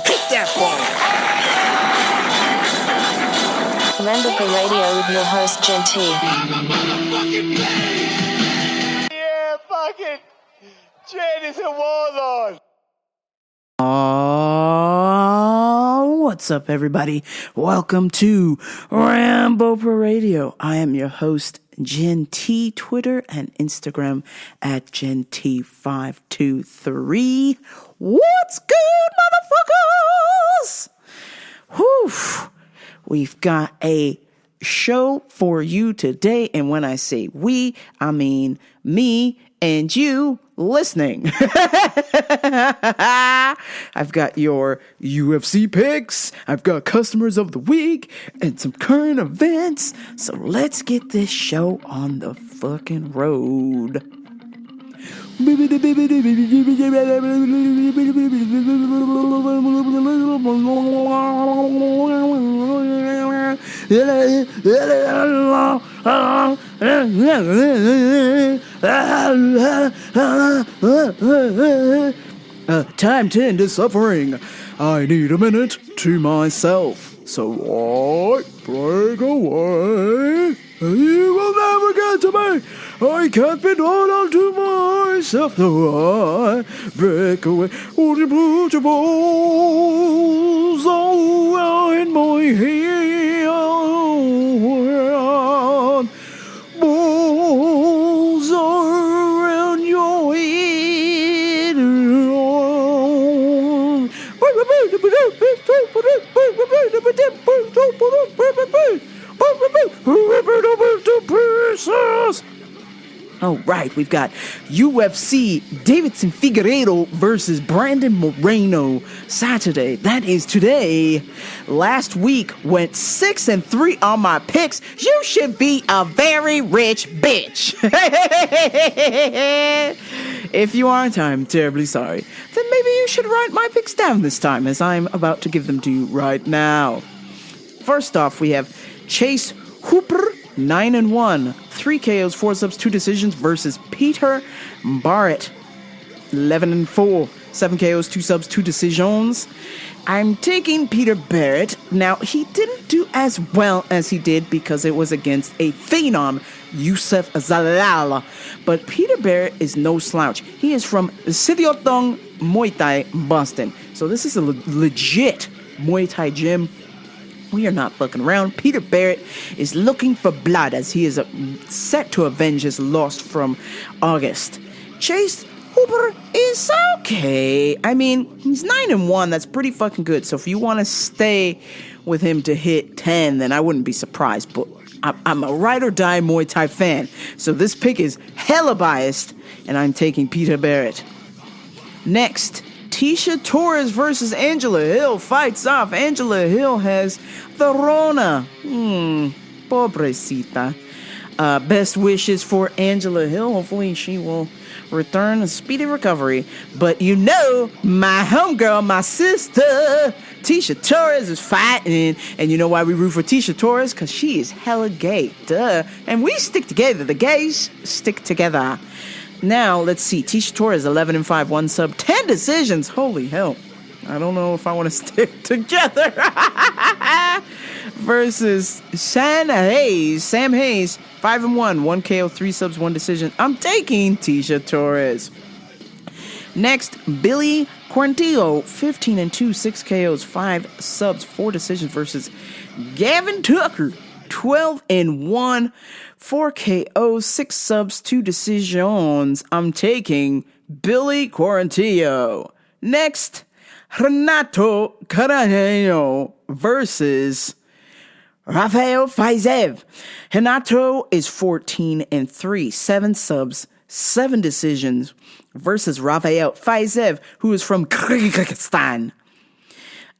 Hit that ball. Remember the radio with your host, Jen T. Yeah, fucking Jen is a warlord. What's up, everybody? Welcome to Rambo Per Radio. I am your host, Jen T. Twitter and Instagram at GenT523. What's good, motherfuckers? Whew. We've got a show for you today, and when I say we, I mean me and you listening. I've got your UFC picks, I've got customers of the week, and some current events. So let's get this show on the fucking road. Time to end the suffering. I need a minute to myself. So I break away. You will never get to me. I can't be done unto myself. So I break away. Would you put your balls all in my hand? Balls around your head. All right, we've got UFC Davidson Figueiredo versus Brandon Moreno Saturday. That is today. Last week went 6-3 on my picks. You should be a very rich bitch. If you aren't, I'm terribly sorry. Then maybe you should write my picks down this time, as I'm about to give them to you right now. First off, we have Chase Hooper, 9-1, 3 KOs, 4 subs, 2 decisions versus Peter Barrett, 11-4, 7 KOs, 2 subs, 2 decisions. I'm taking Peter Barrett. Now, he didn't do as well as he did because it was against a phenom, Yusuf Zalal. But Peter Barrett is no slouch. He is from Sityodtong Muay Thai, Boston. So this is a legit Muay Thai gym. We are not fucking around. Peter Barrett is looking for blood as he is set to avenge his loss from August. Chase Hooper is okay. I mean, he's 9-1. That's pretty fucking good. So if you want to stay with him to hit 10, then I wouldn't be surprised. But I'm a ride or die Muay Thai fan. So this pick is hella biased, and I'm taking Peter Barrett. Next, Tisha Torres versus Angela Hill fights off. Angela Hill has the Rona. Pobrecita. Best wishes for Angela Hill. Hopefully she will return a speedy recovery. But you know, my homegirl, my sister, Tisha Torres is fighting. And you know why we root for Tisha Torres? Because she is hella gay. Duh. And we stick together. The gays stick together. Now, let's see. Tisha Torres, 11-5, 1 sub, 10 decisions. Holy hell. I don't know if I want to stick together. Versus Sam Hayes, 5-1, 1 KO, 3 subs, 1 decision. I'm taking Tisha Torres. Next, Billy Quarantillo, 15-2, 6 KOs, 5 subs, 4 decisions versus Gavin Tucker, 12-1, 4 KOs, 6 subs, 2 decisions. I'm taking Billy Quarantillo. Next, Renato Carajeno versus Rafael Faizev. Renato is 14-3, 7 subs, 7 decisions versus Rafael Faizev, who is from Kyrgyzstan.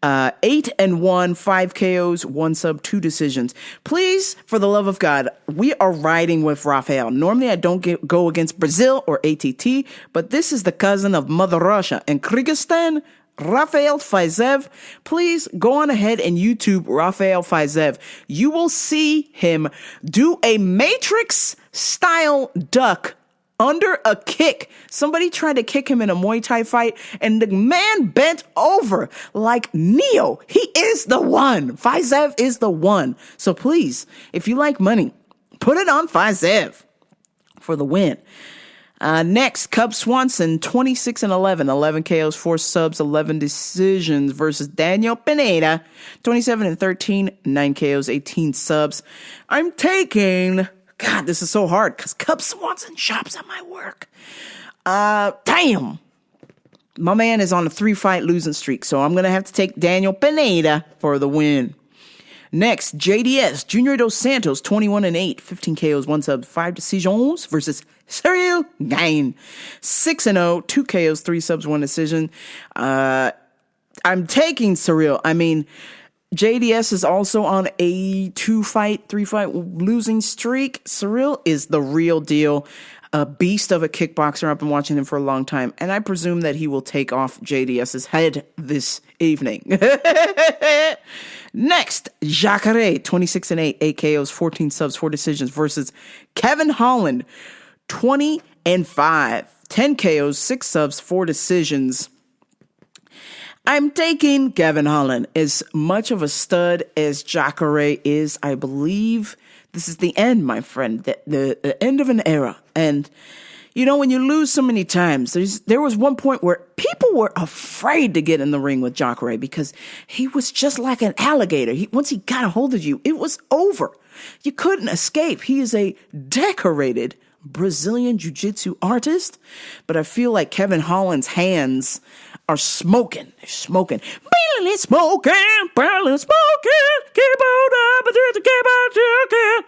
8-1, 5 KOs, 1 sub, 2 decisions. Please, for the love of God, we are riding with Rafael. Normally, I don't go against Brazil or ATT, but this is the cousin of Mother Russia. And Kyrgyzstan, Rafael Faizev, please go on ahead and YouTube Rafael Faizev. You will see him do a Matrix-style duck under a kick. Somebody tried to kick him in a Muay Thai fight, and the man bent over like Neo. He is the one. Faizev is the one. So please, if you like money, put it on Faizev for the win. Next, Cub Swanson, 26-11, 11 KOs, 4 subs, 11 decisions versus Daniel Pineda, 27-13, 9 KOs, 18 subs. I'm taking... God, this is so hard because Cub Swanson shops at my work. Damn. My man is on a 3-fight losing streak, so I'm going to have to take Daniel Pineda for the win. Next, JDS, Junior Dos Santos, 21-8, 15 KOs, 1 sub, 5 decisions versus Cyril Gain, 6-0, 2 KOs, 3 subs, 1 decision. I'm taking Cyril. I mean, JDS is also on a 2-fight, 3-fight losing streak. Cyril is the real deal, a beast of a kickboxer. I've been watching him for a long time, and I presume that he will take off JDS's head this evening. Next, Jacare, 26-8, 8 KOs, 14 subs, 4 decisions versus Kevin Holland, 20-5, 10 KOs, 6 subs, 4 decisions. I'm taking Kevin Holland. As much of a stud as Jacare is, I believe this is the end, my friend, the end of an era. And, you know, when you lose so many times, there was one point where people were afraid to get in the ring with Jacare because he was just like an alligator. Once he got a hold of you, it was over. You couldn't escape. He is a decorated Brazilian jiu-jitsu artist, but I feel like Kevin Holland's hands are smoking. They're smoking. Barely smoking. Barely smoking. Keep on up. Keep on joking.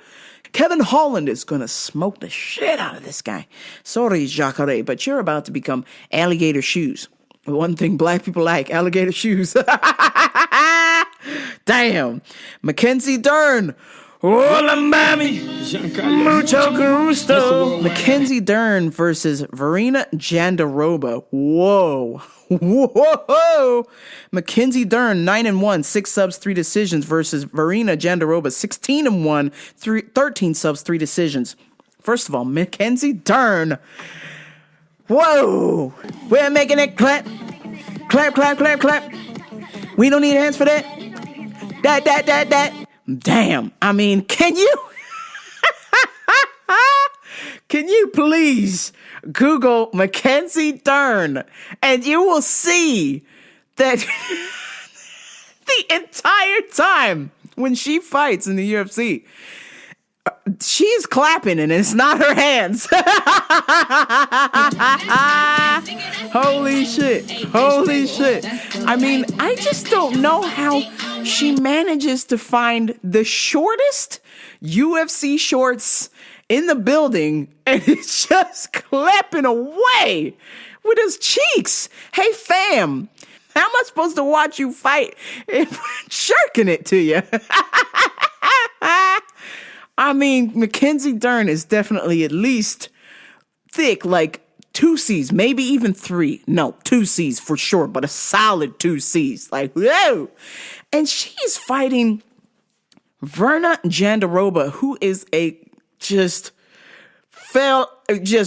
Kevin Holland is going to smoke the shit out of this guy. Sorry, Jacare, but you're about to become alligator shoes. One thing black people like, alligator shoes. Damn. Mackenzie Dern. Hola, mami. Mucho gusto. Mackenzie Dern versus Verena Jandiroba. Whoa. Whoa. Mackenzie Dern, 9-1, 6 subs, 3 decisions versus Verena Jandiroba, 16-1, 13 subs, 3 decisions. First of all, Mackenzie Dern. Whoa. We're making it clap. Clap, clap, clap, clap. We don't need hands for that. That. Damn. I mean, can you please Google Mackenzie Dern and you will see that the entire time when she fights in the UFC, she's clapping and it's not her hands. Holy shit. Holy shit. I mean, I just don't know how she manages to find the shortest UFC shorts in the building and it's just clapping away with his cheeks. Hey, fam, how am I supposed to watch you fight if shirking it to you? I mean, Mackenzie Dern is definitely at least thick, like 2 C's, maybe even 3. No, 2 C's for sure, but a solid 2 C's. Like, whoa. And she's fighting Verena Jandiroba, who is just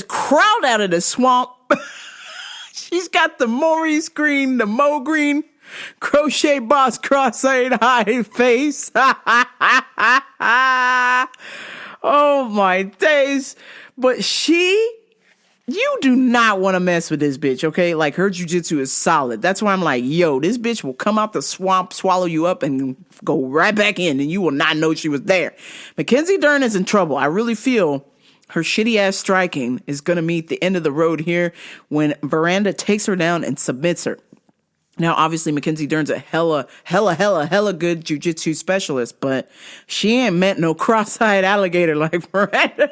crawled out of the swamp. She's got the Maurice Green, the Mo Green, crochet boss cross-eyed high face. Oh my days. But you do not want to mess with this bitch, okay? Like, her jiu-jitsu is solid. That's why I'm like, yo, this bitch will come out the swamp, swallow you up, and go right back in, and you will not know she was there. Mackenzie Dern is in trouble. I really feel her shitty-ass striking is going to meet the end of the road here when Veranda takes her down and submits her. Now, obviously, Mackenzie Dern's a hella good jiu-jitsu specialist, but she ain't met no cross-eyed alligator like Veranda.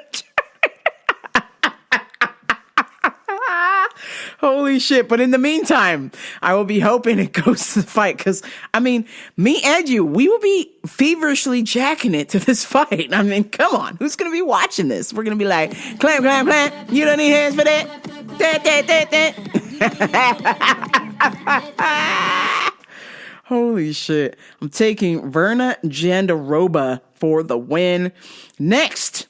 Holy shit. But in the meantime, I will be hoping it goes to the fight because, I mean, me and you, we will be feverishly jacking it to this fight. I mean, come on. Who's going to be watching this? We're going to be like, clamp, clamp, clamp. You don't need hands for that. Holy shit. I'm taking Verena Jandiroba for the win. Next,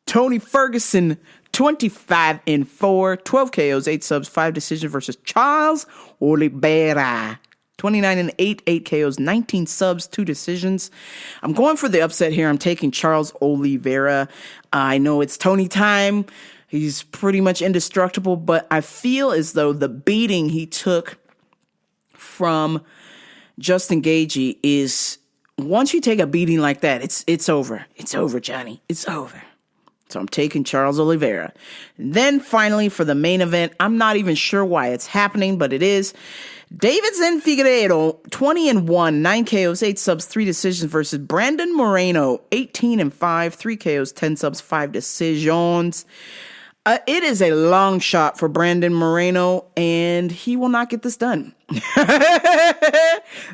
Tony Ferguson, 25-4, 12 KOs, 8 subs, 5 decisions versus Charles Oliveira. 29-8, 8 KOs, 19 subs, 2 decisions. I'm going for the upset here. I'm taking Charles Oliveira. I know it's Tony time. He's pretty much indestructible, but I feel as though the beating he took from Justin Gaethje is, once you take a beating like that, it's over. It's over, Johnny. It's over. So I'm taking Charles Oliveira. And then finally for the main event, I'm not even sure why it's happening, but it is. Davidson Figueiredo, 20-1, 9 KOs, 8 subs, 3 decisions versus Brandon Moreno, 18-5, 3 KOs, 10 subs, 5 decisions. It is a long shot for Brandon Moreno, and he will not get this done.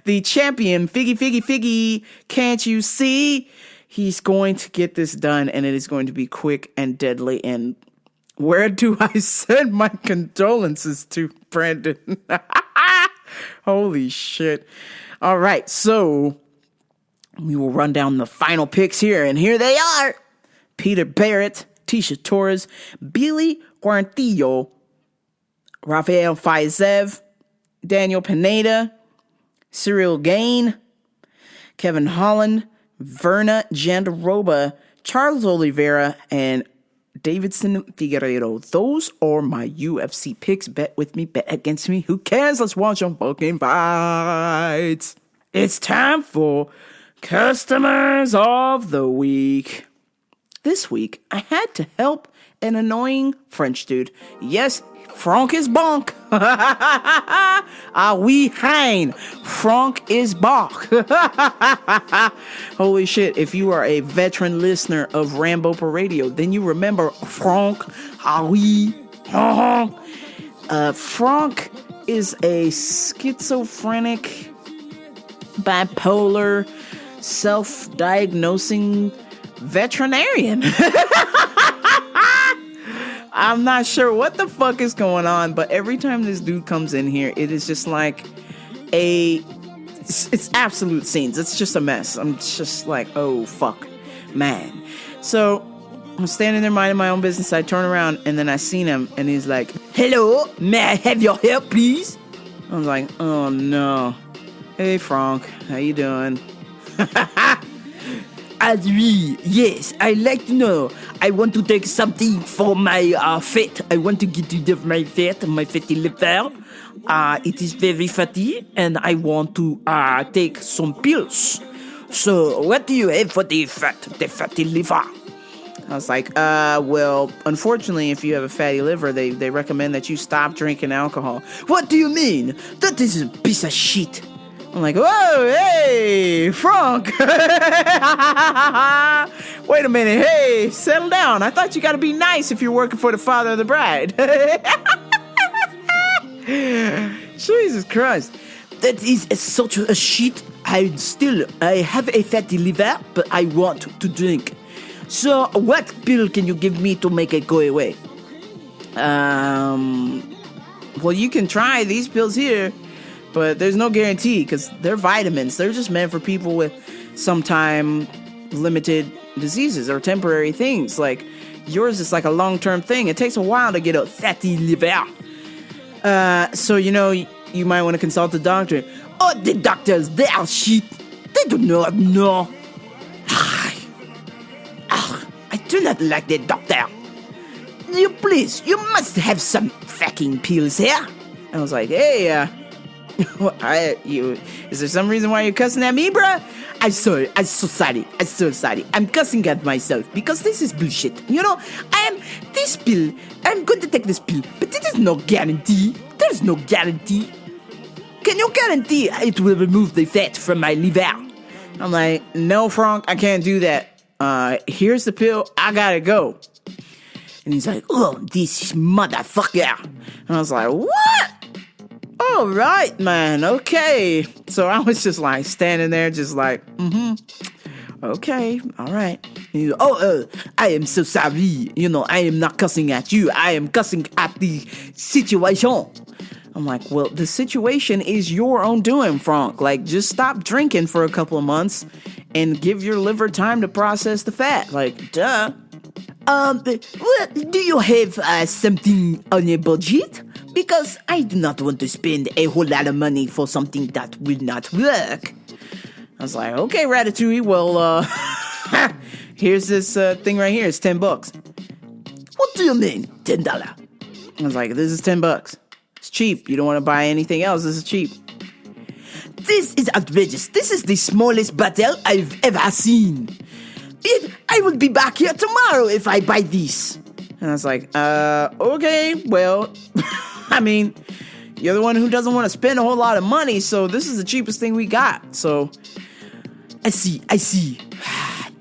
The champion, Figgy, can't you see? He's going to get this done, and it is going to be quick and deadly. And where do I send my condolences to Brandon? Holy shit. All right, so we will run down the final picks here, and here they are. Peter Barrett, Tisha Torres, Billy Quarantillo, Rafael Faizev, Daniel Pineda, Cyril Gain, Kevin Holland, Verna Jandaroba, Charles Oliveira, and Davidson Figueiredo. Those are my UFC picks. Bet with me, bet against me. Who cares? Let's watch some fucking fights. It's time for Customers of the Week. This week, I had to help an annoying French dude. Yes, Franck is bonk. Ah oui, hein. Franck is bonk. Holy shit, if you are a veteran listener of Rambo per Radio, then you remember Franck. Ah oui. Franck is a schizophrenic, bipolar, self-diagnosing veterinarian. I'm not sure what the fuck is going on, but every time this dude comes in here, it is just like it's absolute scenes. It's just a mess. I'm just like, oh fuck, man. So I'm standing there minding my own business. I turn around and then I seen him and he's like, hello, may I have your help, please? I was like, oh no. Hey Franck, how you doing? Oui, yes, I'd like to know. I want to take something for my fat. I want to get rid of my fat, my fatty liver. It is very fatty, and I want to take some pills. So, what do you have for the fatty liver? I was like, well, unfortunately, if you have a fatty liver, they recommend that you stop drinking alcohol. What do you mean? That is a piece of shit. I'm like, whoa, hey, Franck. Wait a minute, hey, settle down. I thought you got to be nice if you're working for the father of the bride. Jesus Christ. That is such a shit. I have a fatty liver, but I want to drink. So what pill can you give me to make it go away? Well, you can try these pills here. But there's no guarantee because they're vitamins. They're just meant for people with sometime limited diseases or temporary things. Like yours is like a long-term thing. It takes a while to get a fatty liver. So, you know, you might want to consult the doctor. Oh, the doctors, they are shit. They do not know. I do not like the doctor. You please, you must have some fucking pills here. I was like, hey, is there some reason why you're cussing at me, bruh? I'm so sorry. I'm cussing at myself because this is bullshit. You know, I'm going to take this pill, but it is no guarantee. There's no guarantee. Can you guarantee it will remove the fat from my liver? I'm like, no, Franck, I can't do that. Here's the pill. I gotta go. And he's like, oh, this motherfucker. And I was like, what? All right, man. Okay. So I was just like standing there, just like, okay, all right. He's like, I am so sorry. You know, I am not cussing at you. I am cussing at the situation. I'm like, well, the situation is your own doing, Franck. Like, just stop drinking for a couple of months and give your liver time to process the fat. Like, duh. do you have something on your budget? Because I do not want to spend a whole lot of money for something that will not work. I was like, okay, Ratatouille, well, here's this thing right here. It's $10. What do you mean, $10? I was like, this is $10. It's cheap. You don't want to buy anything else. This is cheap. This is outrageous. This is the smallest bottle I've ever seen. I will be back here tomorrow if I buy this. And I was like, okay, well, I mean, you're the one who doesn't want to spend a whole lot of money, so this is the cheapest thing we got. So, I see.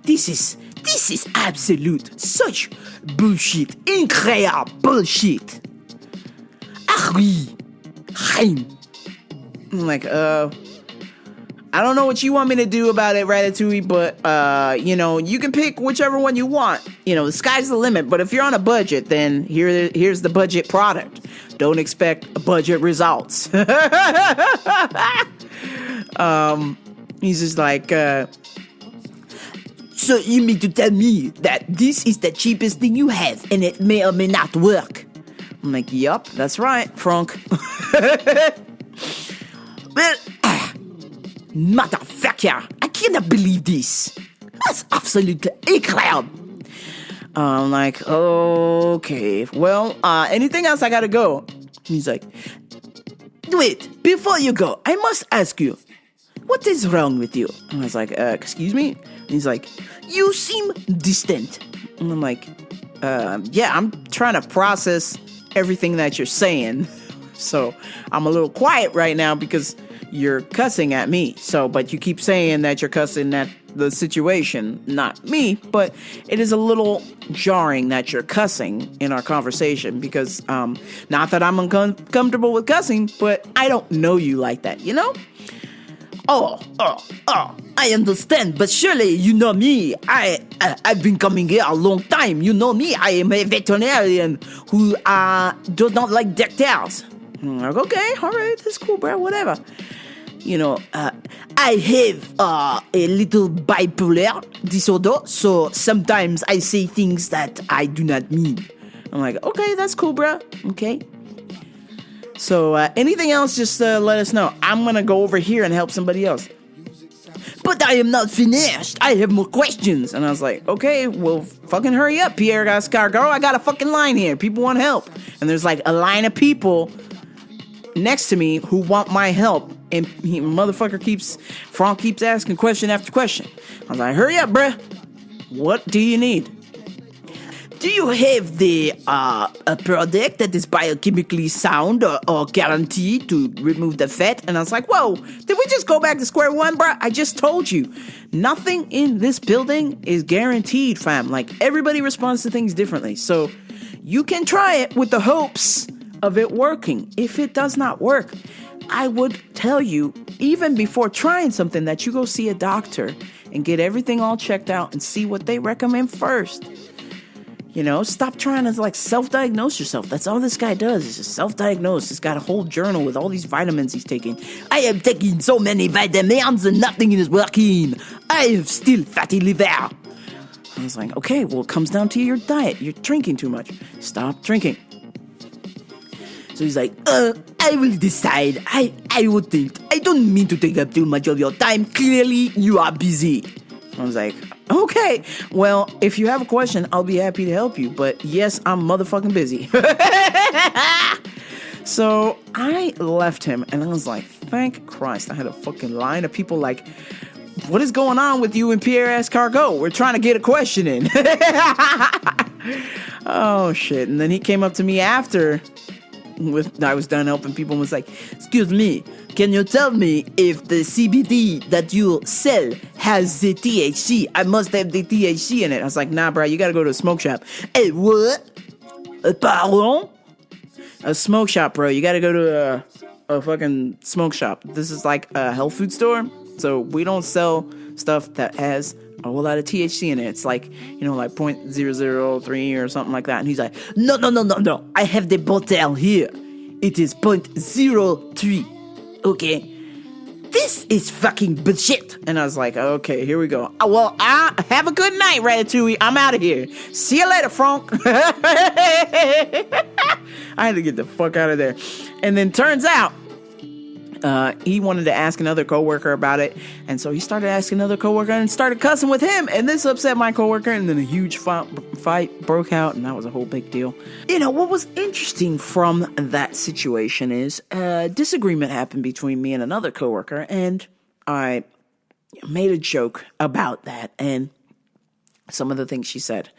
This is absolute such bullshit. Incredible bullshit. Ah oui. I'm like, I don't know what you want me to do about it, Ratatouille, but, you can pick whichever one you want. The sky's the limit, but if you're on a budget, then here's the budget product. Don't expect budget results. He's just like, so you mean to tell me that this is the cheapest thing you have, and it may or may not work? I'm like, yup, that's right, Frank. Well, motherfucker, I cannot believe this. That's absolutely incredible. I'm like, okay, well, anything else? I gotta go. He's like, wait, before you go, I must ask you, what is wrong with you? And I was like, excuse me? And he's like, you seem distant. And I'm like, yeah, I'm trying to process everything that you're saying. So I'm a little quiet right now because you're cussing at me. But you keep saying that you're cussing at the situation, not me. But it is a little jarring that you're cussing in our conversation because, not that I'm uncomfortable with cussing, but I don't know you like that, Oh, I understand, but surely you know me. I've been coming here a long time. You know me. I am a veterinarian who does not like doctors. I'm like, okay, all right, that's cool, bro, whatever. I have a little bipolar disorder, so sometimes I say things that I do not mean. I'm like, okay, that's cool, bro. Okay. So anything else, just let us know. I'm going to go over here and help somebody else. But I am not finished. I have more questions. And I was like, okay, well, fucking hurry up, Pierre Gascargo. I got a fucking line here. People want help. And there's like a line of people next to me who want my help. And Frank keeps asking question after question. I was like, hurry up, bruh. What do you need? Do you have the a product that is biochemically sound or guaranteed to remove the fat? And I was like, whoa, did we just go back to square one, bro? I just told you. Nothing in this building is guaranteed, fam. Like, everybody responds to things differently. So you can try it with the hopes of it working. If it does not work, I would tell you, even before trying something, that you go see a doctor and get everything all checked out and see what they recommend first. Stop trying to self-diagnose yourself. That's all this guy does is just self-diagnose. He's got a whole journal with all these vitamins he's taking. I am taking so many vitamins and nothing is working. I have still fatty liver. I was like, okay, well, it comes down to your diet. You're drinking too much. Stop drinking. So he's like, I will decide. I would think. I don't mean to take up too much of your time. Clearly, you are busy. I was like, okay, well, if you have a question, I'll be happy to help you. But yes, I'm motherfucking busy. So I left him and I was like, thank Christ. I had a fucking line of people like, what is going on with you and Pierre Escargot? We're trying to get a question in. Oh, shit. And then he came up to me after I was done helping people and was like, excuse me, can you tell me if the CBD that you sell has the THC? I must have the THC in it. I was like, nah, bro, you gotta go to a smoke shop. Hey, what? Pardon? A smoke shop, bro. You gotta go to a fucking smoke shop. This is like a health food store, so we don't sell stuff that has a whole lot of THC in it. It's like, like 0.003 or something like that. And he's like, no. I have the bottle here. It is 0.03. Okay. This is fucking bullshit. And I was like, okay, here we go. Well, have a good night, Ratatouille. I'm out of here. See you later, Frank. I had to get the fuck out of there. And then turns out, he wanted to ask another coworker about it, and so he started asking another coworker and started cussing with him, and this upset my coworker, and then a huge fight broke out, and that was a whole big deal. What was interesting from that situation is a disagreement happened between me and another coworker, and I made a joke about that and some of the things she said.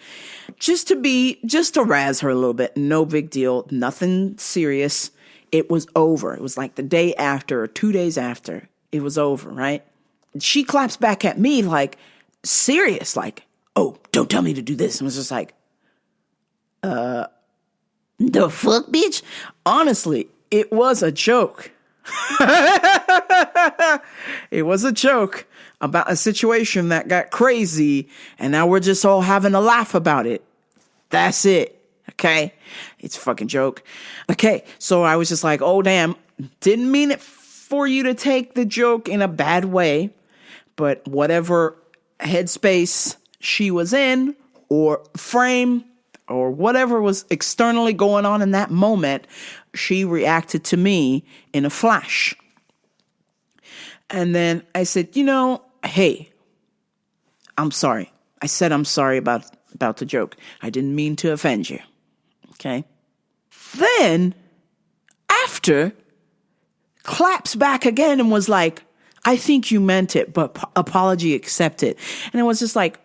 Just to razz her a little bit, no big deal, nothing serious. It was over. It was like the day after or 2 days after it was over, right? She claps back at me like, serious, like, oh, don't tell me to do this. And was just like, the fuck, bitch? Honestly, it was a joke. It was a joke about a situation that got crazy, and now we're just all having a laugh about it. That's it. Okay, it's a fucking joke. Okay, so I was just like, oh, damn. Didn't mean it for you to take the joke in a bad way, but whatever headspace she was in or frame or whatever was externally going on in that moment, she reacted to me in a flash. And then I said, hey, I'm sorry. I said I'm sorry about the joke. I didn't mean to offend you. Okay. Then, after, claps back again and was like, I think you meant it, but apology accepted. And it was just like,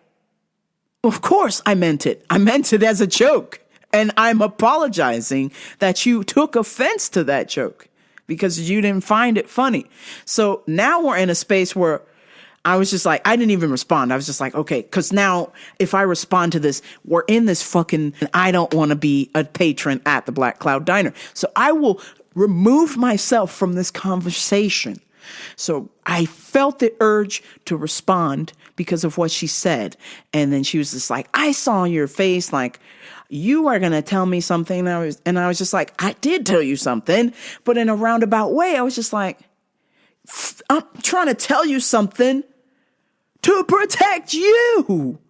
of course I meant it. I meant it as a joke. And I'm apologizing that you took offense to that joke because you didn't find it funny. So now we're in a space where I was just like, I didn't even respond. I was just like, okay, because now if I respond to this, we're in this fucking, I don't want to be a patron at the Black Cloud Diner. So I will remove myself from this conversation. So I felt the urge to respond because of what she said. And then she was just like, I saw your face like you are going to tell me something. And I was just like, I did tell you something. But in a roundabout way, I was just like, I'm trying to tell you something to protect you.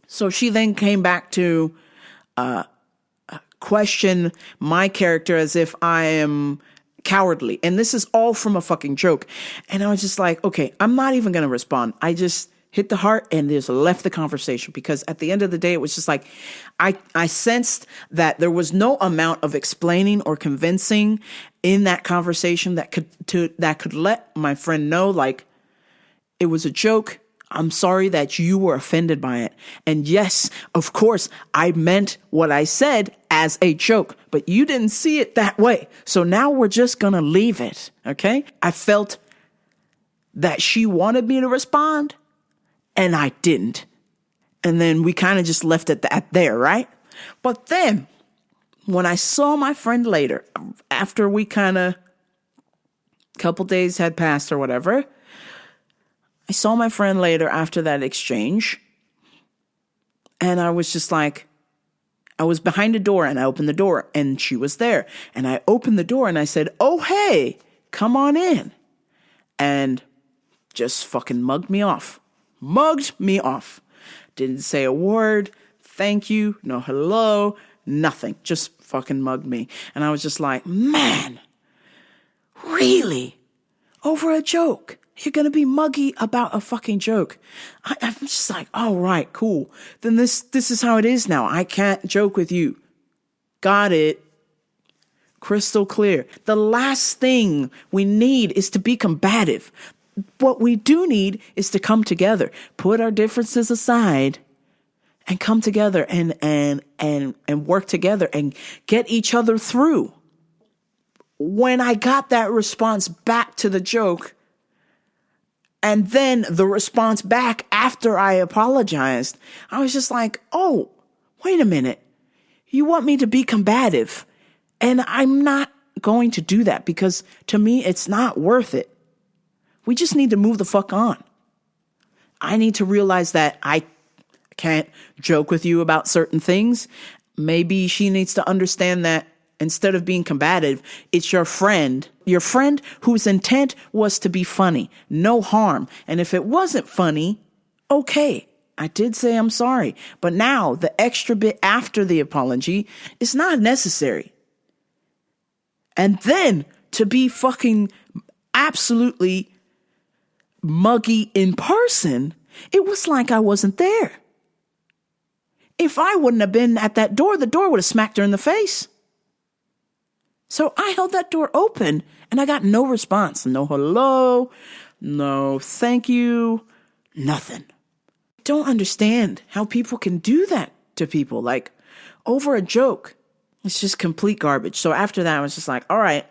So she then came back to question my character as if I am cowardly. And this is all from a fucking joke. And I was just like, okay, I'm not even going to respond. I just hit the heart and just left the conversation because at the end of the day, it was just like, I sensed that there was no amount of explaining or convincing in that conversation that could let my friend know, like, it was a joke. I'm sorry that you were offended by it. And yes, of course, I meant what I said as a joke, but you didn't see it that way. So now we're just going to leave it. Okay. I felt that she wanted me to respond and I didn't. And then we kind of just left it at there. Right. But then when I saw my friend later, after we kind of couple days had passed or whatever, I saw my friend later after that exchange, and I was just like, I was behind a door, and I opened the door, and she was there. And I opened the door, and I said, oh, hey, come on in. And just fucking mugged me off. Didn't say a word, thank you, no hello, nothing. Just fucking mugged me. And I was just like, man, really? Over a joke? You're going to be muggy about a fucking joke. I'm just like, all right, cool. Then this is how it is now. I can't joke with you. Got it. Crystal clear. The last thing we need is to be combative. What we do need is to come together, put our differences aside and come together and work together and get each other through. When I got that response back to the joke, and then the response back after I apologized, I was just like, oh, wait a minute. You want me to be combative. And I'm not going to do that because to me, it's not worth it. We just need to move the fuck on. I need to realize that I can't joke with you about certain things. Maybe she needs to understand that instead of being combative, it's your friend whose intent was to be funny, no harm. And if it wasn't funny, okay, I did say I'm sorry. But now the extra bit after the apology is not necessary. And then to be fucking absolutely muggy in person, it was like I wasn't there. If I wouldn't have been at that door, the door would have smacked her in the face. So I held that door open and I got no response. No hello, no thank you, nothing. Don't understand how people can do that to people, like over a joke. It's just complete garbage. So after that, I was just like, all right,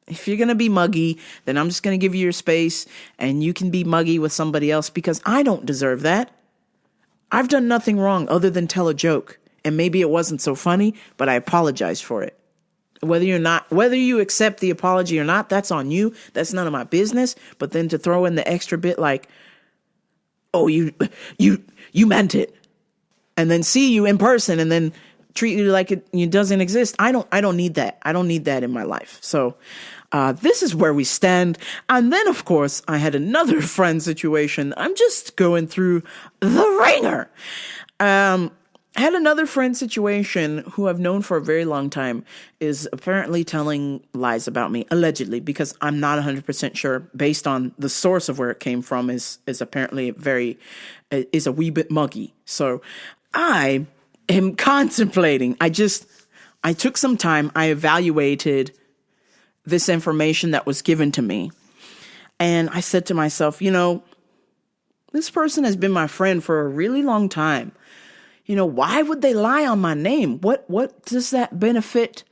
if you're going to be muggy, then I'm just going to give you your space and you can be muggy with somebody else because I don't deserve that. I've done nothing wrong other than tell a joke. And maybe it wasn't so funny, but I apologize for it. Whether you accept the apology or not, that's on you. That's none of my business. But then to throw in the extra bit like, oh, you meant it. And then see you in person and then treat you like it doesn't exist. I don't need that. I don't need that in my life. So this is where we stand. And then, of course, I had another friend situation. I'm just going through the ringer. I had another friend situation who I've known for a very long time is apparently telling lies about me, allegedly, because I'm not 100% sure based on the source of where it came from is apparently is a wee bit muggy. So I am contemplating. I took some time. I evaluated this information that was given to me. And I said to myself, this person has been my friend for a really long time. Why would they lie on my name? What does that benefit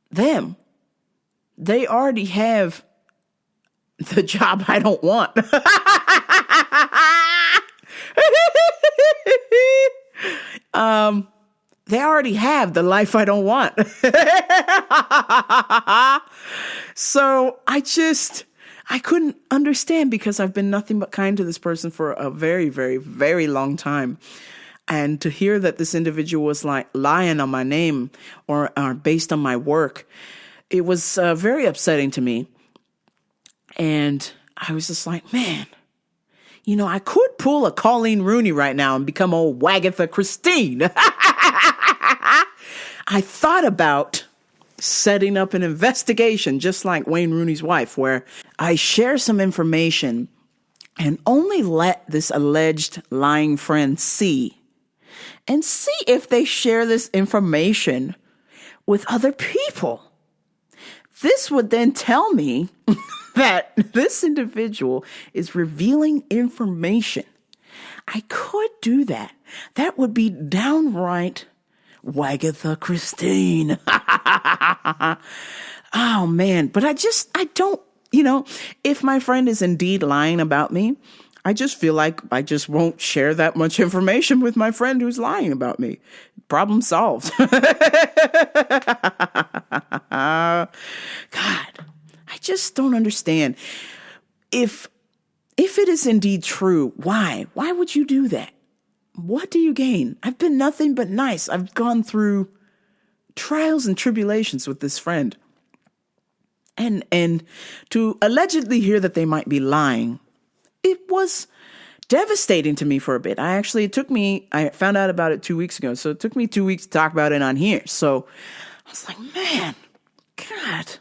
them? They already have the job I don't want. They already have the life I don't want. So I couldn't understand because I've been nothing but kind to this person for a very, very, very long time. And to hear that this individual was like lying on my name or based on my work, it was very upsetting to me. And I was just like, man, I could pull a Colleen Rooney right now and become old Wagatha Christine. I thought about setting up an investigation just like Wayne Rooney's wife, where I share some information and only let this alleged lying friend see if they share this information with other people. This would then tell me that this individual is revealing information. I could do that. That would be downright Wagatha Christine. Oh, man. But I don't, if my friend is indeed lying about me, I just feel like I just won't share that much information with my friend who's lying about me. Problem solved. God, I just don't understand. If it is indeed true, why? Why would you do that? What do you gain? I've been nothing but nice. I've gone through trials and tribulations with this friend. And to allegedly hear that they might be lying, it was devastating to me for a bit. I found out about it 2 weeks ago. So it took me 2 weeks to talk about it on here. So I was like, man, God,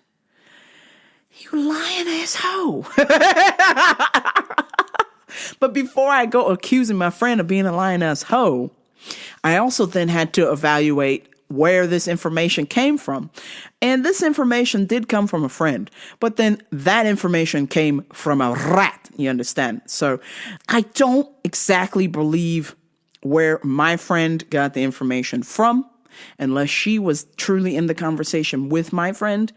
you lying ass hoe. But before I go accusing my friend of being a lying ass hoe, I also then had to evaluate where this information came from. And this information did come from a friend, but then that information came from a rat, you understand? So I don't exactly believe where my friend got the information from, unless she was truly in the conversation with my friend.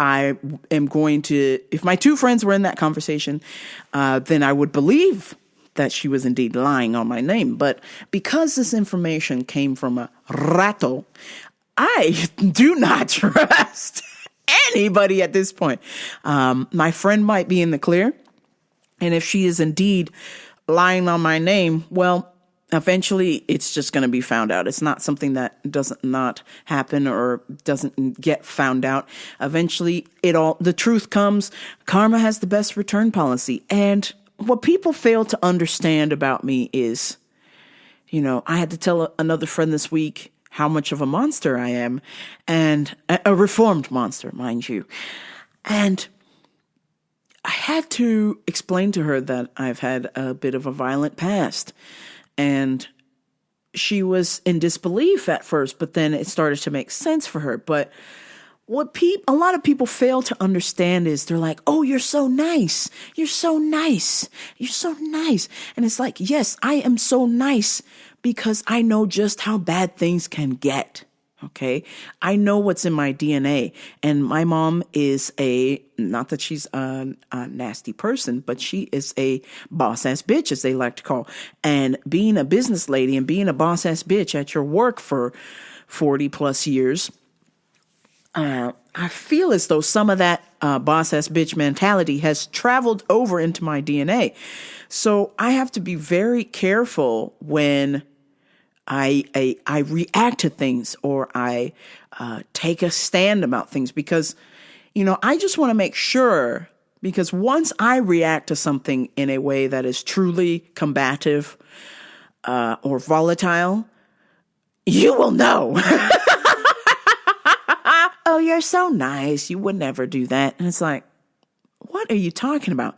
I am going to, if my two friends were in that conversation, then I would believe that she was indeed lying on my name. But because this information came from a ratto, I do not trust anybody at this point. My friend might be in the clear. And if she is indeed lying on my name, well, eventually it's just going to be found out. It's not something that doesn't not happen or doesn't get found out. Eventually the truth comes. Karma has the best return policy. And what people fail to understand about me is, I had to tell another friend this week how much of a monster I am, and a reformed monster, mind you. And I had to explain to her that I've had a bit of a violent past. And she was in disbelief at first, but then it started to make sense for her. But what a lot of people fail to understand is they're like, oh, you're so nice. You're so nice. You're so nice. And it's like, yes, I am so nice because I know just how bad things can get. Okay. I know what's in my DNA, and my mom is not that she's a nasty person, but she is a boss ass bitch, as they like to call. And being a business lady and being a boss ass bitch at your work for 40 plus years, I feel as though some of that boss ass bitch mentality has traveled over into my DNA. So I have to be very careful when I react to things, or I take a stand about things, because, I just want to make sure, because once I react to something in a way that is truly combative or volatile, you will know. Oh, you're so nice. You would never do that. And it's like, what are you talking about?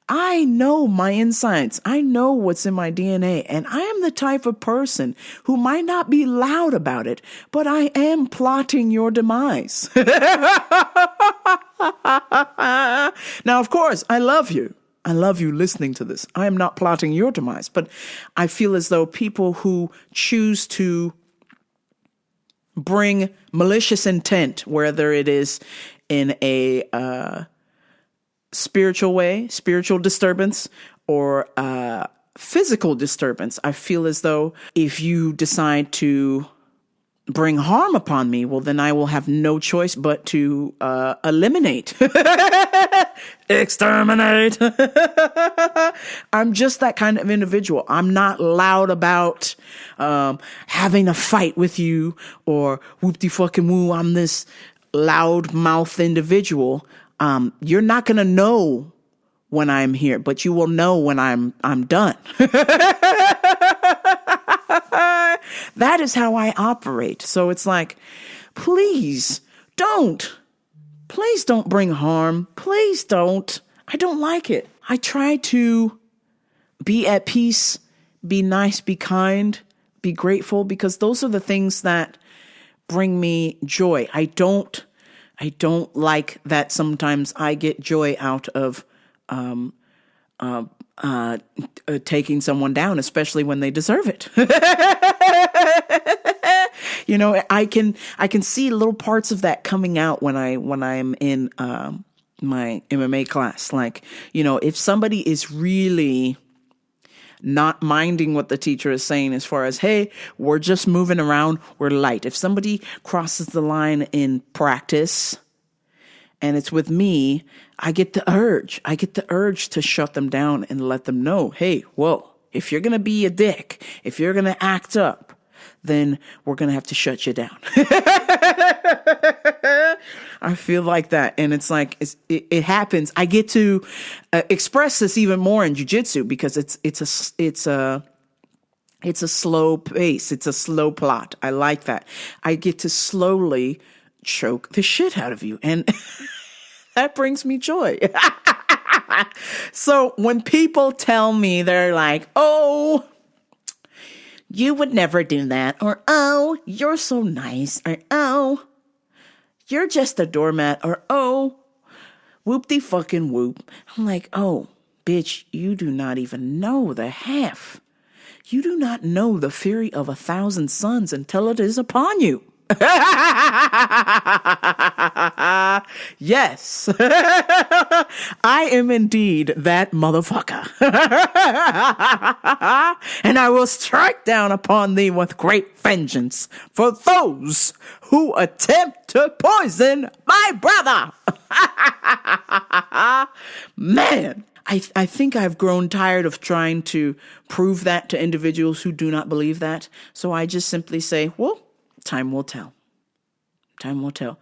I know my insides. I know what's in my DNA, and I am the type of person who might not be loud about it, but I am plotting your demise. Now, of course, I love you. I love you listening to this. I am not plotting your demise, but I feel as though people who choose to bring malicious intent, whether it is in a spiritual way, spiritual disturbance, or physical disturbance, I feel as though if you decide to bring harm upon me, well, then I will have no choice but to eliminate, exterminate. I'm just that kind of individual. I'm not loud about having a fight with you or whoop-de fucking woo. I'm this loud mouth individual. You're not going to know when I'm here, but you will know when I'm done. That is how I operate. So it's like, please don't bring harm. Please don't. I don't like it. I try to be at peace, be nice, be kind, be grateful, because those are the things that bring me joy. I don't like that sometimes I get joy out of taking someone down, especially when they deserve it. I can see little parts of that coming out when I'm in my MMA class. Like, if somebody is really not minding what the teacher is saying as far as, hey, we're just moving around, we're light. If somebody crosses the line in practice and it's with me, I get the urge to shut them down and let them know, hey, whoa, if you're going to be a dick, if you're going to act up, then we're going to have to shut you down. I feel like that. And it's like, it happens. I get to express this even more in jiu-jitsu because it's a slow pace. It's a slow plot. I like that. I get to slowly choke the shit out of you. And that brings me joy. So when people tell me, they're like, oh, you would never do that. Or, oh, you're so nice. Or, oh, you're just a doormat. Or, oh, whoop-de-fucking-whoop. I'm like, oh, bitch, you do not even know the half. You do not know the fury of 1,000 suns until it is upon you. Yes, I am indeed that motherfucker. And I will strike down upon thee with great vengeance for those who attempt to poison my brother. Man, I think I've grown tired of trying to prove that to individuals who do not believe that. So I just simply say, well, time will tell. Time will tell.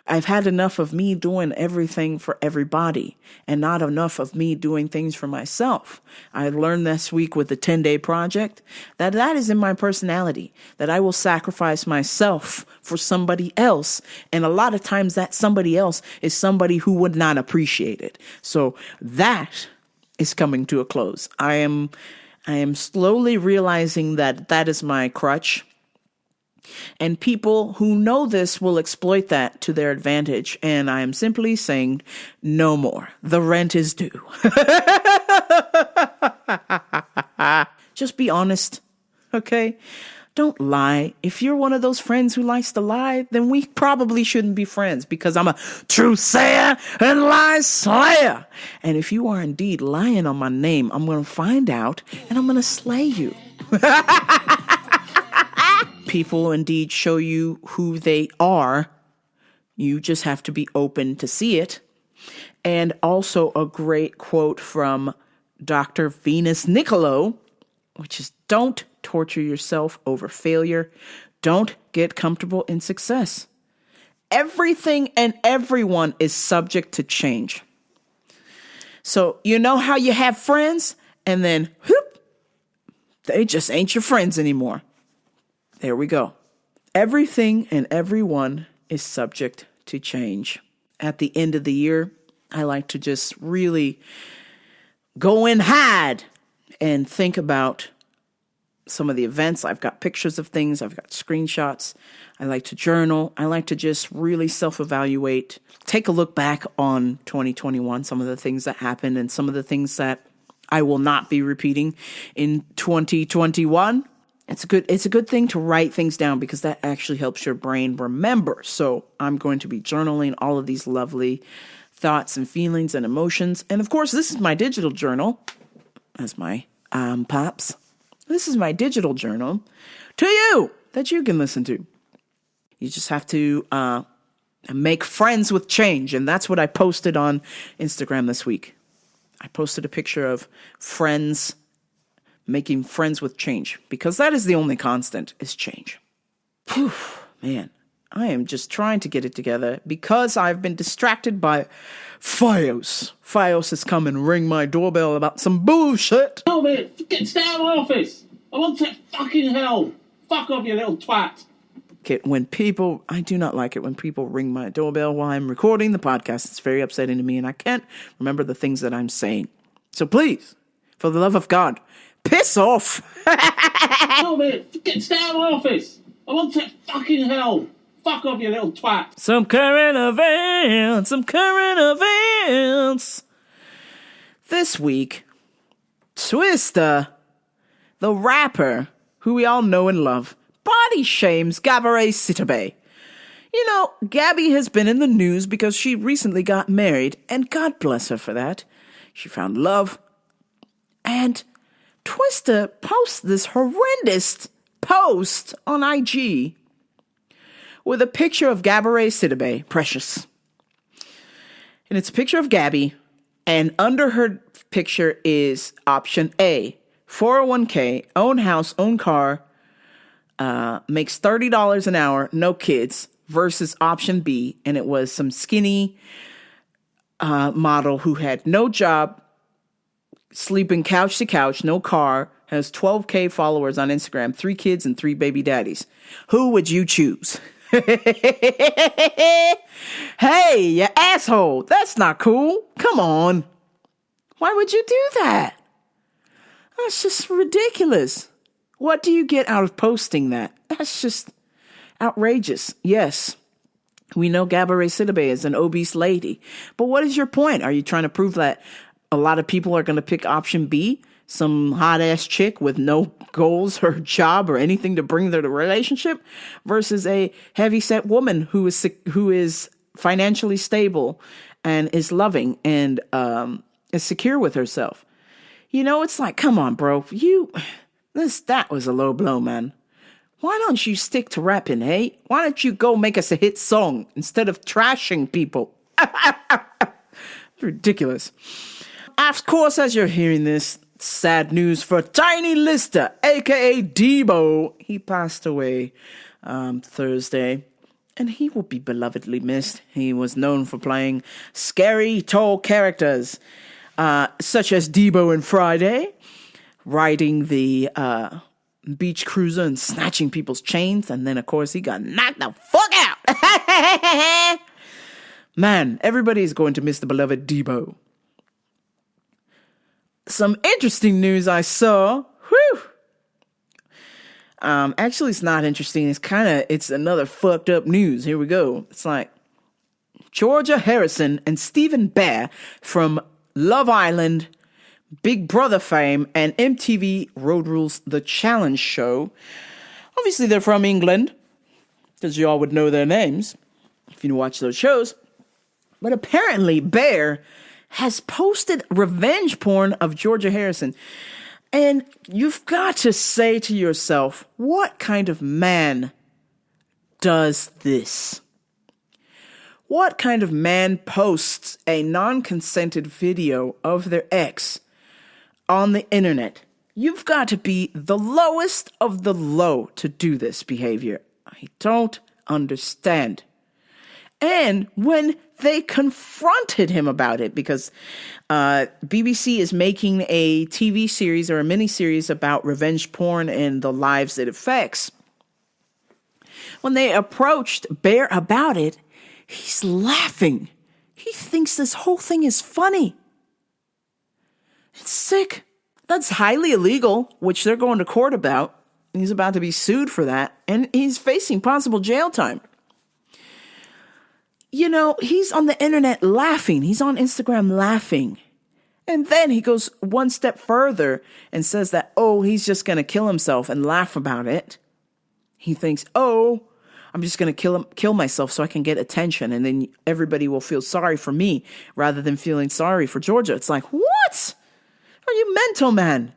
I've had enough of me doing everything for everybody and not enough of me doing things for myself. I learned this week with the 10-day project that is in my personality, that I will sacrifice myself for somebody else. And a lot of times that somebody else is somebody who would not appreciate it. So that is coming to a close. I am slowly realizing that is my crutch. And people who know this will exploit that to their advantage. And I am simply saying, no more. The rent is due. Just be honest, okay? Don't lie. If you're one of those friends who likes to lie, then we probably shouldn't be friends because I'm a true sayer and lie slayer. And if you are indeed lying on my name, I'm going to find out and I'm going to slay you. People indeed show you who they are. You just have to be open to see it. And also a great quote from Dr. Venus Nicolo, which is, don't torture yourself over failure. Don't get comfortable in success. Everything and everyone is subject to change. So you know how you have friends and then whoop, they just ain't your friends anymore. There we go. Everything and everyone is subject to change. At the end of the year, I like to just really go in hard and think about some of the events. I've got pictures of things. I've got screenshots. I like to journal. I like to just really self-evaluate, take a look back on 2021, some of the things that happened and some of the things that I will not be repeating in 2021. It's a good thing to write things down because that actually helps your brain remember. So I'm going to be journaling all of these lovely thoughts and feelings and emotions. And of course, this is my digital journal, as my pops. This is my digital journal to you that you can listen to. You just have to make friends with change. And that's what I posted on Instagram this week. I posted a picture of friends making friends with change, because that is the only constant, is change. Whew, man, I am just trying to get it together because I've been distracted by Fios. Fios has come and ring my doorbell about some bullshit. Oh, man, stay out of my office. I want to fucking hell. Fuck off, you little twat. I do not like it when people ring my doorbell while I'm recording the podcast. It's very upsetting to me, and I can't remember the things that I'm saying. So please, for the love of God, piss off. Oh, man, stay out of my office. I want to fucking hell. Fuck off, you little twat. Some current events. This week, Twista, the rapper who we all know and love, body shames Gabourey Sidibe. You know, Gabby has been in the news because she recently got married, and God bless her for that. She found love. And Twista posts this horrendous post on IG with a picture of Gabourey Sidibe, precious. And it's a picture of Gabby, and under her picture is option A, 401k, own house, own car, makes $30 an hour, no kids, versus option B, and it was some skinny model who had no job, sleeping couch to couch, no car, has 12K followers on Instagram, 3 kids and 3 baby daddies. Who would you choose? Hey, you asshole. That's not cool. Come on. Why would you do that? That's just ridiculous. What do you get out of posting that? That's just outrageous. Yes, we know Gabourey Sidibe is an obese lady. But what is your point? Are you trying to prove that a lot of people are going to pick option B? Some hot-ass chick with no goals or job or anything to bring to the relationship versus a heavy-set woman who is financially stable and is loving and is secure with herself. You know, it's like, come on, bro. That was a low blow, man. Why don't you stick to rapping, hey? Why don't you go make us a hit song instead of trashing people? Ridiculous. of course, as you're hearing this, sad news for Tiny Lister, aka Debo. He passed away Thursday, and he will be belovedly missed. He was known for playing scary, tall characters, such as Debo in Friday, riding the beach cruiser and snatching people's chains, and then, of course, he got knocked the fuck out. Man, everybody's going to miss the beloved Debo. Some interesting news I saw. Whew. Actually, it's not interesting. It's another fucked up news. Here we go. It's like Georgia Harrison and Stephen Bear from Love Island, Big Brother fame, and MTV Road Rules The Challenge show. Obviously, they're from England, because you all would know their names if you watch those shows. But apparently, Bear has posted revenge porn of Georgia Harrison. And you've got to say to yourself, what kind of man does this? What kind of man posts a non-consented video of their ex on the internet? You've got to be the lowest of the low to do this behavior. I don't understand. And when they confronted him about it, because BBC is making a TV series or a miniseries about revenge porn and the lives it affects. When they approached Bear about it, he's laughing. He thinks this whole thing is funny. It's sick. That's highly illegal, which they're going to court about. He's about to be sued for that, and he's facing possible jail time. You know, he's on the internet laughing. He's on Instagram laughing. And then he goes one step further and says that, he's just going to kill himself and laugh about it. He thinks, I'm just going to kill myself so I can get attention. And then everybody will feel sorry for me rather than feeling sorry for Georgia. It's like, what? Are you mental, man?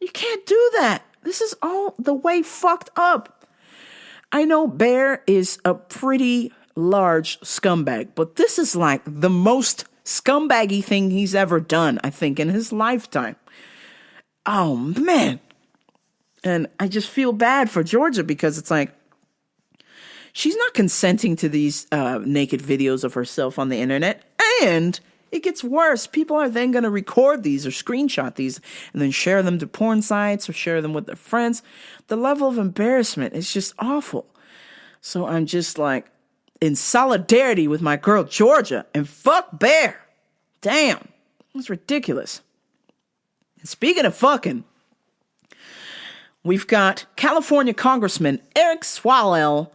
You can't do that. This is all the way fucked up. I know Bear is a pretty large scumbag, but this is like the most scumbaggy thing he's ever done, I think, in his lifetime. Oh, man. And I just feel bad for Georgia because it's like, she's not consenting to these naked videos of herself on the internet. And it gets worse. People are then going to record these or screenshot these and then share them to porn sites or share them with their friends. The level of embarrassment is just awful. So I'm just like, in solidarity with my girl Georgia, and fuck Bear. Damn, that's ridiculous. And speaking of fucking, we've got California Congressman Eric Swalwell,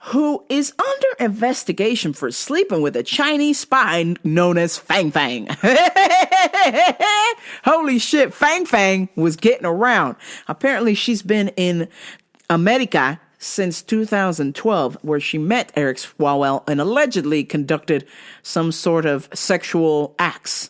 who is under investigation for sleeping with a Chinese spy known as Fang Fang. Holy shit, Fang Fang was getting around. Apparently she's been in America since 2012, where she met Eric Swalwell and allegedly conducted some sort of sexual acts.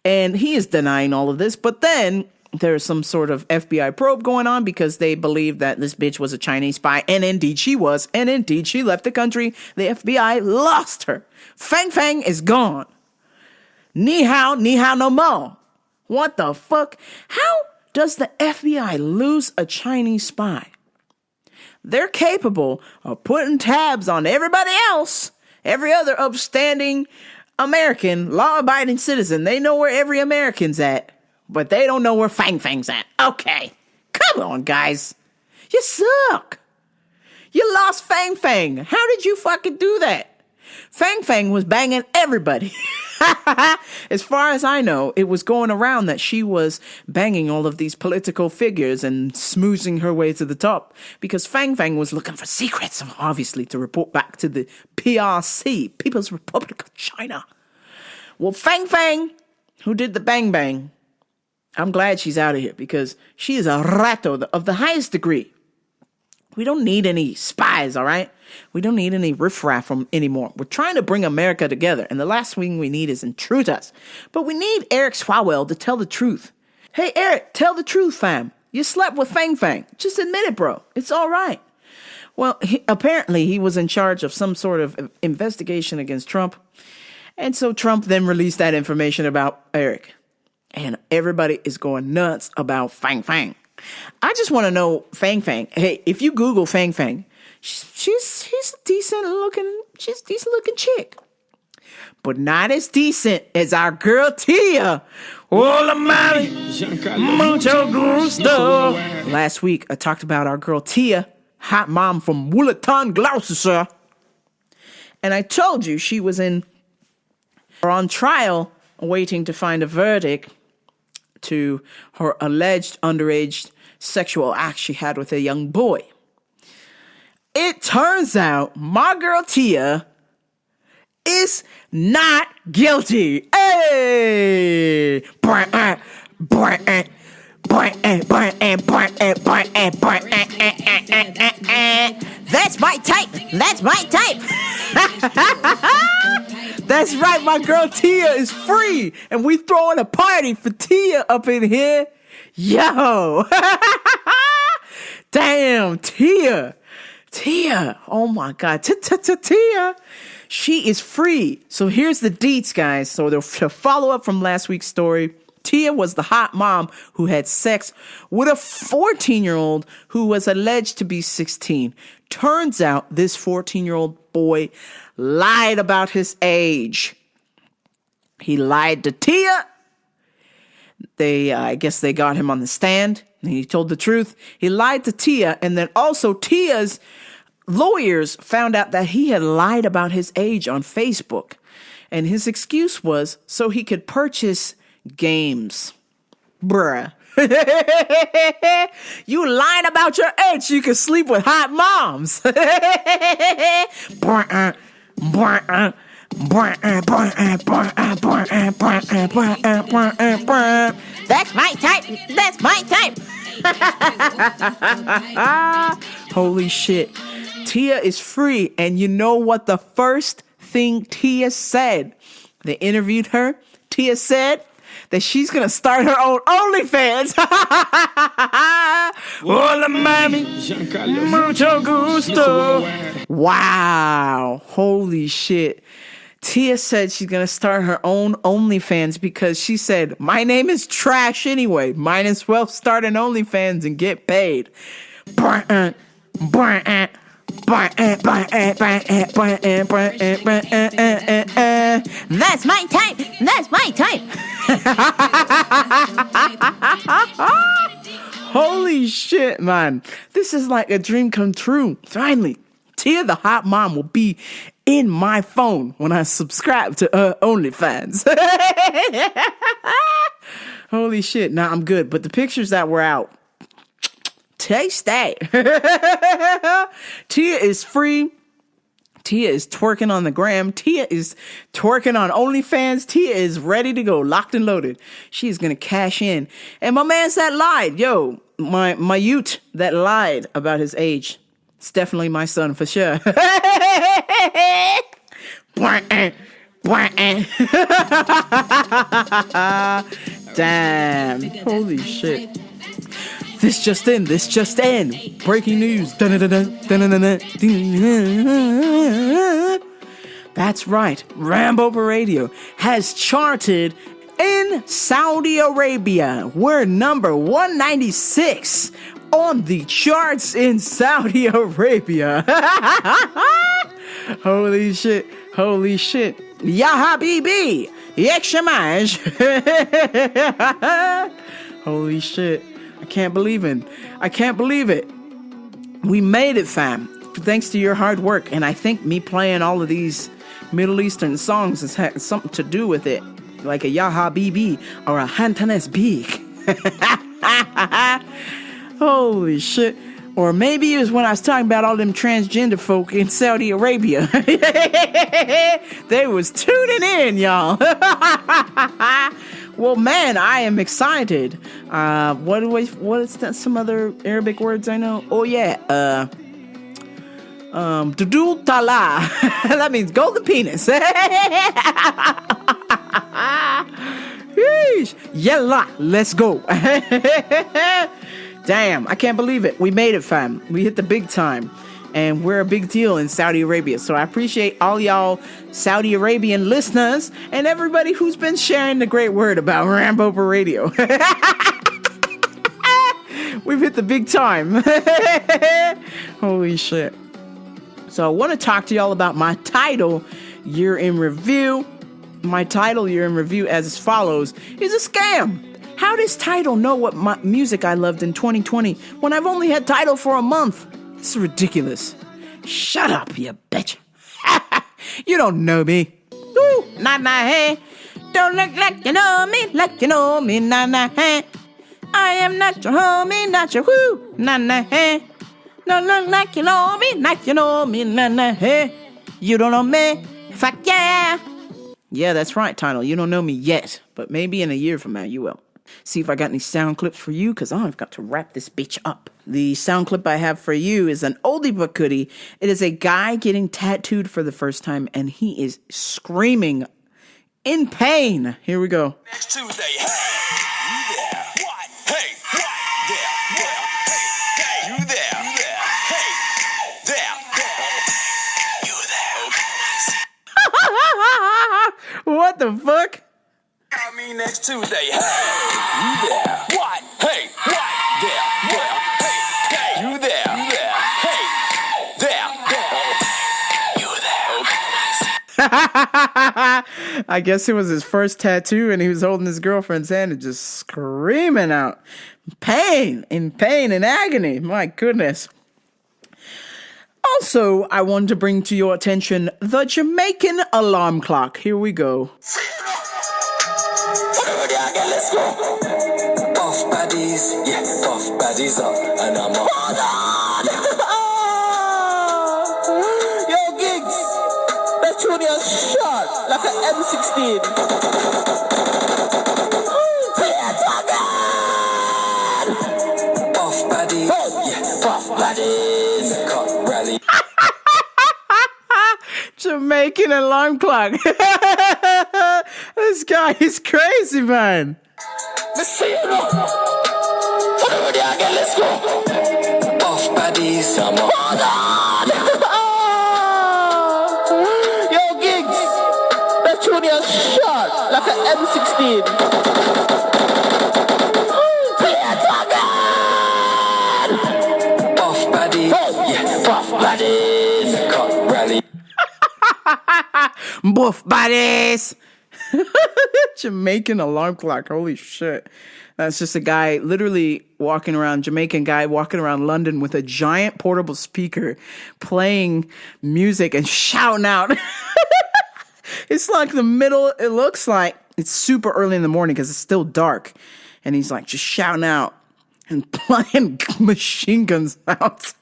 And he is denying all of this, but then there's some sort of FBI probe going on because they believe that this bitch was a Chinese spy, and indeed she was, and indeed she left the country. The FBI lost her. Fang Fang is gone. Ni hao no more. What the fuck? How does the FBI lose a Chinese spy? They're capable of putting tabs on everybody else, every other upstanding American, law-abiding citizen. They know where every American's at, but they don't know where Fang Fang's at. Okay, come on, guys. You suck. You lost Fang Fang. How did you fucking do that? Fang Fang was banging everybody. As far as I know, it was going around that she was banging all of these political figures and smoozing her way to the top because Fang Fang was looking for secrets, obviously, to report back to the PRC, People's Republic of China. Well, Fang Fang, who did the bang bang, I'm glad she's out of here because she is a rato of the highest degree. We don't need any spies, all right? We don't need any riffraff anymore. We're trying to bring America together, and the last thing we need is intruders. But we need Eric Swalwell to tell the truth. Hey, Eric, tell the truth, fam. You slept with Fang Fang. Just admit it, bro. It's all right. Well, apparently he was in charge of some sort of investigation against Trump, And so Trump then released that information about Eric. And everybody is going nuts about Fang Fang. I just want to know Fang Fang. Hey, if you Google Fang Fang, she's a decent looking chick. But not as decent as our girl Tia. Hola, Mali. Mucho gusto. Last week, I talked about our girl Tia, hot mom from Woolaton, Gloucestershire. And I told you she was on trial waiting to find a verdict to her alleged underage sexual act she had with a young boy. It turns out my girl Tia is not guilty. Hey! That's my type. That's my type. That's right, my girl Tia is free, and we throwing a party for Tia up in here. Yo. Damn, Tia. Oh my God. Tia. She is free. So here's the deets, guys. So to follow up from last week's story, Tia was the hot mom who had sex with a 14-year-old who was alleged to be 16. Turns out this 14-year-old boy lied about his age. He lied to Tia. I guess they got him on the stand. And he told the truth. He lied to Tia, and then also Tia's lawyers found out that he had lied about his age on Facebook. And his excuse was so he could purchase games. Bruh. You lying about your age so you can sleep with hot moms. That's my type. That's my type. Holy shit. Tia is free. And you know what the first thing Tia said? They interviewed her. Tia said that she's going to start her own OnlyFans. Hola, mami. Mucho gusto. Wow. Holy shit. Tia said she's going to start her own OnlyFans because she said, my name is trash anyway. Might as well start an OnlyFans and get paid. That's my type. That's my type. Holy shit, man. This is like a dream come true. Finally, Tia the hot mom will be in my phone when I subscribe to OnlyFans. Holy shit. Nah, I'm good. But the pictures that were out, taste that. Tia is free. Tia is twerking on the gram. Tia is twerking on OnlyFans. Tia is ready to go, locked and loaded. She's going to cash in. And my man's that lied. Yo, my ute that lied about his age. It's definitely my son for sure. Damn. Holy shit. This just in. Breaking news. That's right. Rambo Radio has charted in Saudi Arabia. We're number 196 on the charts in Saudi Arabia. Holy shit. Ya Habibi. Yekshamash. Holy shit. I can't believe it. We made it, fam. Thanks to your hard work. And I think me playing all of these Middle Eastern songs has had something to do with it. Like a Ya Habibi or a Hantanes Beak. Holy shit. Or maybe it was when I was talking about all them transgender folk in Saudi Arabia. They was tuning in, y'all. Well, man, I am excited. What is that? Some other Arabic words I know? Oh, yeah. Dudul Tala. That means golden penis. Yalla, let's go. Damn, I can't believe it. We made it, fam. We hit the big time. and we're a big deal in Saudi Arabia. So I appreciate all y'all Saudi Arabian listeners and everybody who's been sharing the great word about Rambo Radio. We've hit the big time. Holy shit. So I want to talk to y'all about my title year in review. My title year in review as follows is a scam. How does Tidal know what music I loved in 2020 when I've only had Tidal for a month? This is ridiculous. Shut up, you bitch. You don't know me. Ooh, nah, hey. Don't look like you know me, nah, hey. I am not your homie, not your whoo, nah, hey. Don't look like you know me, nah, hey. You don't know me, fuck yeah. Yeah, that's right, Tidal. You don't know me yet, but maybe in a year from now you will. See if I got any sound clips for you, because I've got to wrap this bitch up. The sound clip I have for you is an oldie but goodie. It is a guy getting tattooed for the first time, and he is screaming in pain. Here we go. Next Tuesday. Hey, you there? What? Hey, what? There, where? Hey, you there? You there? Hey, there, you there? What the fuck? I mean next Tuesday. Hey, you there? What? Hey, what? There, where? Hey, you there? You there? Hey, there, you there? I guess it was his first tattoo, and he was holding his girlfriend's hand and just screaming out pain and agony. My goodness. Also, I wanted to bring to your attention the Jamaican alarm clock. Here we go. Let's go. Buff baddies, yeah, buff baddies up, and I'm up. Hold on! Yo, Gigs, that tune is shot like an M16. Buff baddies, yeah, buff baddies. Cut rally. Jamaican alarm clock. This guy is crazy, man. Let's see it up. Let's go. Buff baddies, I'm up. Hold on! Yo, Gigs, that tune is shot like an M16. Buff baddies, yeah, buff baddies. Cut rally. Buff bodies. Jamaican alarm clock. Holy shit. That's just a guy literally Jamaican guy walking around London with a giant portable speaker playing music and shouting out. It's like the middle. It looks like it's super early in the morning because it's still dark. And he's like just shouting out and playing machine gun sounds.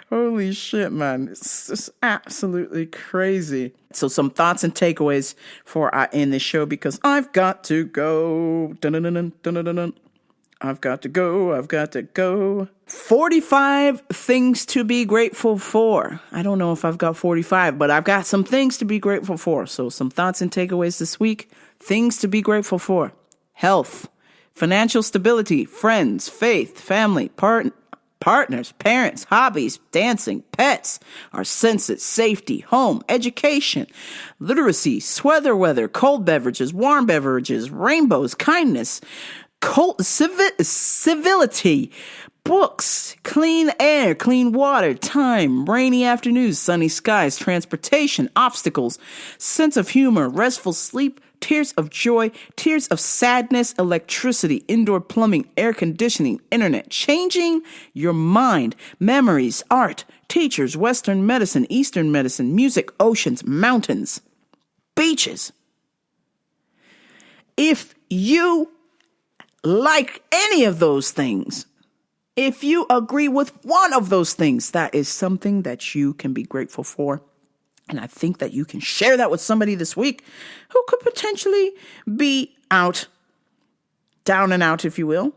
Holy shit, man. It's just absolutely crazy. So some thoughts and takeaways before I end this show, because I've got to go. Dun-dun-dun-dun, dun-dun-dun-dun. I've got to go. 45 things to be grateful for. I don't know if I've got 45, but I've got some things to be grateful for. So some thoughts and takeaways this week. Things to be grateful for. Health, financial stability, friends, faith, family, partners, parents, hobbies, dancing, pets, our senses, safety, home, education, literacy, weather, cold beverages, warm beverages, rainbows, kindness, civility, books, clean air, clean water, time, rainy afternoons, sunny skies, transportation, obstacles, sense of humor, restful sleep, tears of joy, tears of sadness, electricity, indoor plumbing, air conditioning, internet, changing your mind, memories, art, teachers, Western medicine, Eastern medicine, music, oceans, mountains, beaches. If you like any of those things, if you agree with one of those things, that is something that you can be grateful for. And I think that you can share that with somebody this week who could potentially be down and out, if you will.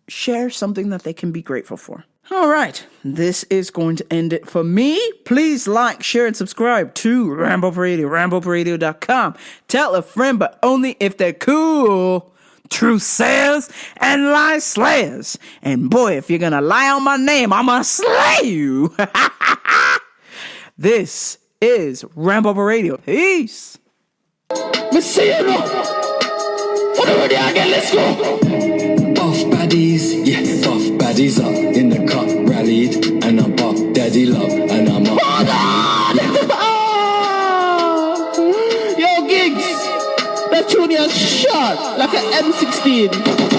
Share something that they can be grateful for. All right, this is going to end it for me. Please like, share, and subscribe to Rambo Radio, RamboRadio.com. Tell a friend, but only if they're cool. truth sayers and lie slayers. And boy, if you're gonna lie on my name, I'm gonna slay you. This is Ramp Up Radio. Peace. Me see you now. What are we again? Let's go. Buff baddies, yeah, buff baddies up in the cup rallied, and I'm buff daddy love, and I'm up. Yo, Gigs, that tune is shot like an M16.